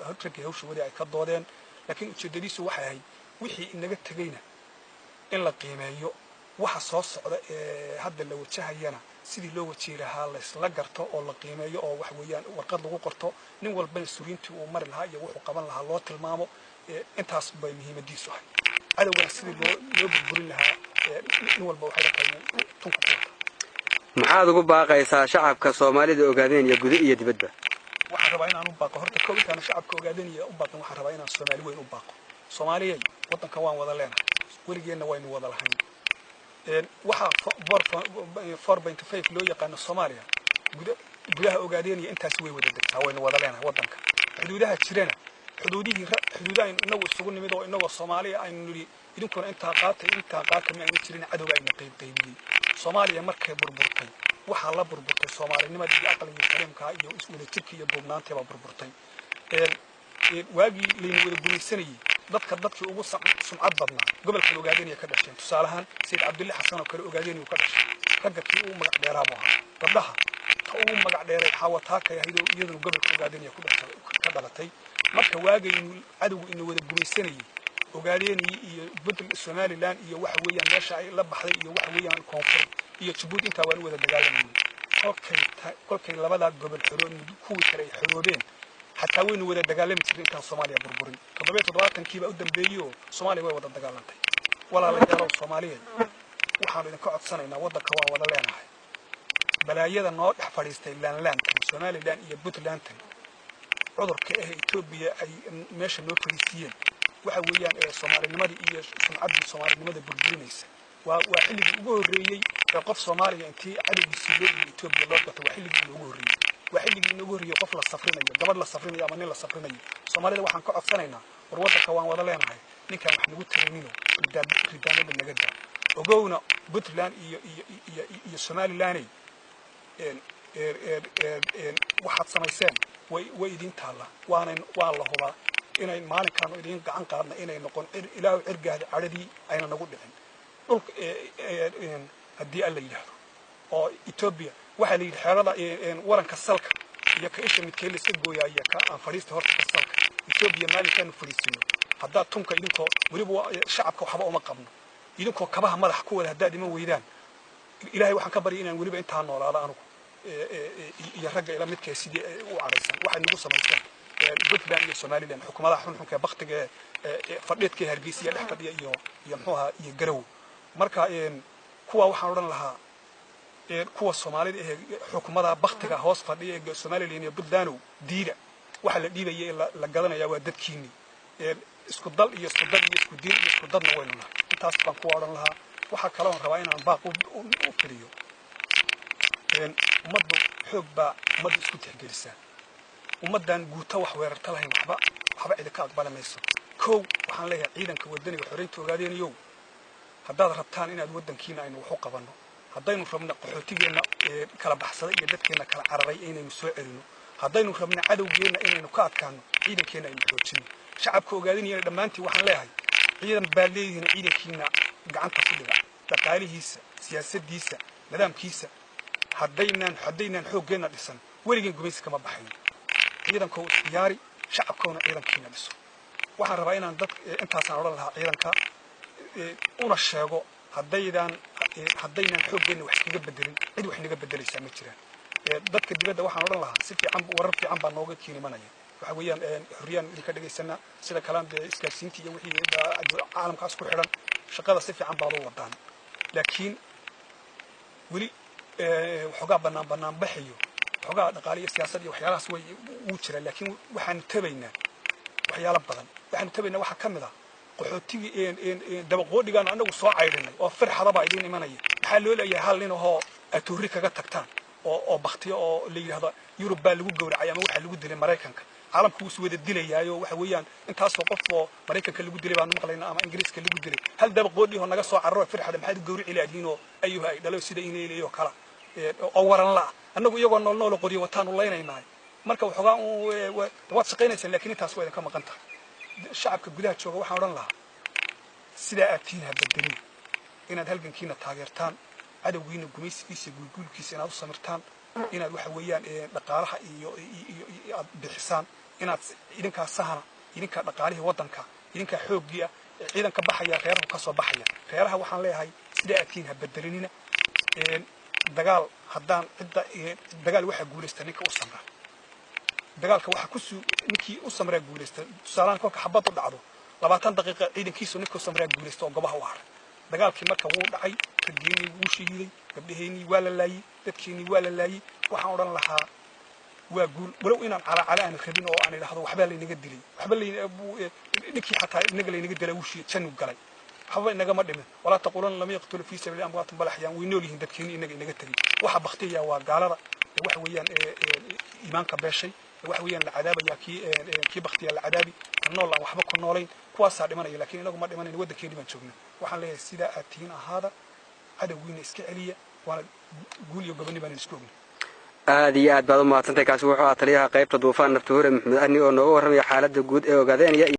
hortagii hawsha wadi ay ka doodeen laakiin ujeedadiisu waxay ahayd wixii inaga tagayna in la qiimeeyo waxa soo socda ee hadda la wajahayana sidii loo wajihi lahaa la isla garto oo la qiimeeyo oo wax weeyaan warqad lagu qorto nin walba suuriintii uu mari lahaa iyo wuxuu qaban lahaa loo tilmaamo intaas bay muhiimadiisu ahay cadawga sidii loo burburin lahaa nin walba waxay rabtaa tunku qorto maxaad ugu baaqaysaa shacabka Soomaalida ogaadeen iyo gudaha iyo dibadda waxaan rabaa inaan u baaqo horta kooxdan shacabka ogaadeen iyo u baaqan waxaan rabaa inaan Soomaali weyn u baaqo Soomaaliyeed wadanka waan wada leenahay weligeena waynu wada lahayn waxa 4.5 loo yaqaan Soomaaliya gudaha ogaadeen iyo intaas way wada degtaa waynu wada leenahay wadanka xuduudaha jirana xuduudaha inagu isugu nimid oo inagu Soomaaliya aynu niri idinkuna inta qaata ma aynu jirin cadawga aynu qaybiyay Soomaaliya markay burburtay waxa la burburtay Soomaalinimada iyo aqalka saliimka iyo iswada jirka iyo duubnaanta ba burburtay waagi leeyna wada gumaysanayay dadkii ugu sumcad badnaa gobolka ogaadeen ka dhashay tusaalahan Sayyid Abdullah Xasan oo kale ogaadeen ka dhashay ragkii uu magac dheeraabo gabdhaha uu magac dheeray xawataaka yahay iyadoo gobolka ogaadeen ku dhashay ka dhalatay marka waagi inuu cadawgu inuu wada gumaysanayay ogaadeen iyo Puntland Somaliland iyo waxa weeyaan meesha ay la baxday iyo waxa weeyaan koonfur iyo Djibouti inta waan wada dagaalamay kolkay labada gobol xoroon kuwii kale ay xoroobeen حتى وين ودا دغالم جيرين كان سوماليا بربرين تضبيط كيبا u dambeeyo Soomaaliya way wada dagaalantay walaalayaal Soomaaliyeed waxaan idin ka codsanaynaa wadanka waa wada leenahay balaayada noo dhex fadhiistay Laanland Somaliland iyo Puntland cudurka Ethiopia ay meesha noo fadhiisiyeen waxa weeyaan Soomaalinimadii iyo sumcadii Soomaalinimada burburinaysa waa xilligii ugu horeeyay ee qof Soomaaliya intii cadawgiisii loo Ethiopia loo qabtay waa xilligii ugu horeeyay وحيلي إنه جوري قف للسفرين قبل للسفرين أما نيل للسفرين Soomaalida waxaan ka codsanaynaa war wadanka waan wada leenahay ninkan wax nagu tareemino ridaanada naga daa ogowna Puntland iyo Somaliland waxaad samayseen way idin taala waa la hubaa inay maalinkan idin gacan qaadna inay noqon ilaahu cirgaada caradii ayna nagu dhicin dhulka hadii alla yiraahdo oo Ethiopia waxa la yiraahdaa waranka salka iyo ka isha midkee la iska gooyay ka aan fariista horta salka Ethiopia maalinkan fariisino hadda tunka idinkoo waliba shacabka waxba uma qabno idinkoo kabaha madax ku wada hadaa dhiman weydaan ilaahay waxaan ka bari inaan waliba inta noolaado anigu iyo ragga ila midkee sidii u caraysan waxa nagu sameeyay Puntland iyo Somaliland xukuumadaha xunxunka baqtiga fadhiidka Hargeysa iyo dhexfadhiya iyo muxuuha iyo garow marka kuwa waxaan oran lahaa kuwa Soomaalida xukuumada baqtiga hoos fadhiya ee Somaliland iyo Puntland diida waxa la dhiibay la gadanaya waa dadkiini isku dal iyo isku diin iyo isku dadna wayna intaas baan ku oran lahaa waxa kale oo rabaa inaan baaq u firiyo ummaddu xoog baa ummad isku tixgelisa ummadan guuta wax weerarta lahayn waxba cid ka aqbalamayso koow waxaan leeyahay ciidanka wadaniga xoreynta ogaadeenayo haddaad rabtaan inaad wadankiina aynu wax u qabanno haddaynu rabno qaxootigeena kala baxsaday iyo dadkeena kala cararay inaynu soo celino haddaynu rabno cadawgeena inaynu ka adkaano ciidankeena aynu xoojino shacabka ogaadeenayna dhamaantii waxaan leeyahay ciidan baa leeyihiin ciidankiina gacanta ku dhiga dhaqaalihiisa siyaasadiisa nidaamkiisa haddaynan xooggeena dhisan weligeen gumaysi kama baxayn ciidanku diyaari shacabkoona ciidankiina dhiso waxaan rabaa inaan dad intaasaan oran lahaa ciidanka una sheego haddaynan xooggeena wax iskaga bedelin cid wax naga bedelaysa ma jiraan dadka dibadda waxaan oran lahaa si fiican warar fiican baa nooga keenimanaya waxa weeyaan xuriyaan idinka dhageysana sida kalaan iskaasiintii iyo wixii caalamkaas ku xiran shaqada si fiican baa loo wadaan laakiin weli xogaa banaan baxiyo xogaa dhaqaale iyo siyaasad iyo waxyaalahaas way u jiraan laakiin waxaan tabaynaa waxyaalo badan waxaan tabaynaa waxa kamid ah qaxootigii dabaqoodigan anagu soo caydinay oo farxada baa idin imanaya waxa loo leeyahay hal nin oo atuuri kaga tagtaan oo baqtiyo oo la yiraahdo Yurub baa lagu gowracay ama waxa lagu dilay Mareykanka caalamku uu wada dilayaayo waxa weeyaan intaas oo qof oo Mareykanka lagu dilay baan maqlaynaa ama Ingiriiska lagu dilay hal dabaqoodi oo naga soo carro farxada maxay gowrici ilaadino ayuha ay dhalo sida inay leeyo kala oo waran la anagu iyagoo nool qoriyo wataan u leenaynaa marka waxoogaa waad shaqeynaysan laakiin intaas way ka maqan tahay shacabka gudaha jooga waxaan oran lahaa sida aadtiin habadalin inaad halgankiina taageertaan cadawgiina gumaysigiisa guulkiisa inaad u samirtaan inaad waxa weeyaan dhaqaalaha iyo aad bixisaan inaad idinkaa sahana idinkaa dhaqaalihii waddanka idinkaa xooggii ah ciidanka baxaya reeraha ka soo baxaya reeraha waxaan leeyahay sida aadkiin ha bedelinina dagaal haddaan cidda dagaal waxa guulaysta ninka u samra dagaalka waxa ku ninkii u samraa guulaysta tusaalaan kolka xabad u dhacdo 20 daqiiqo ciidankiisu ninkii u samraa guulaysta oo gobaha u haray dagaalkii marka wuu dhacay raggeennii wuu shiiday gabdhaheennii waa la laayay dadkeennii waa la laayay waxaan odhan lahaa waa guul walow inaan cala aan rabin oo aan idhaahdo waxba la inaga dilay waxba ninkii xataa inaga la inaga dilay wuu shiid janu galay waxba inaga ma dhimin walaa taqulan lam yaqtul fi sabil amwaat bal ahyan way nool yihiin dadkeennii inaga tagay waxa baqtiya waa gaalada waxa weeyaan iimaanka beeshay waxa weeyaan la cadaabaya kii baqtiya la cadaabi nool aan waxba ku noolayn kuwaas dhimanaya laakiin inagu ma dhimanin waddankeennii baan joognaa waxaan leeyahay sida aad tihiin ahaada cadawgiina iska celiya waana guul iyo goboni baan isku ognay aad iyo aad baad u mahadsantahay kaasi wuxuu ahaa taliyaha qaybta duufaan naftuhure maxamed ani oo nooga warramaya xaaladda guud ee Ogaadeenaya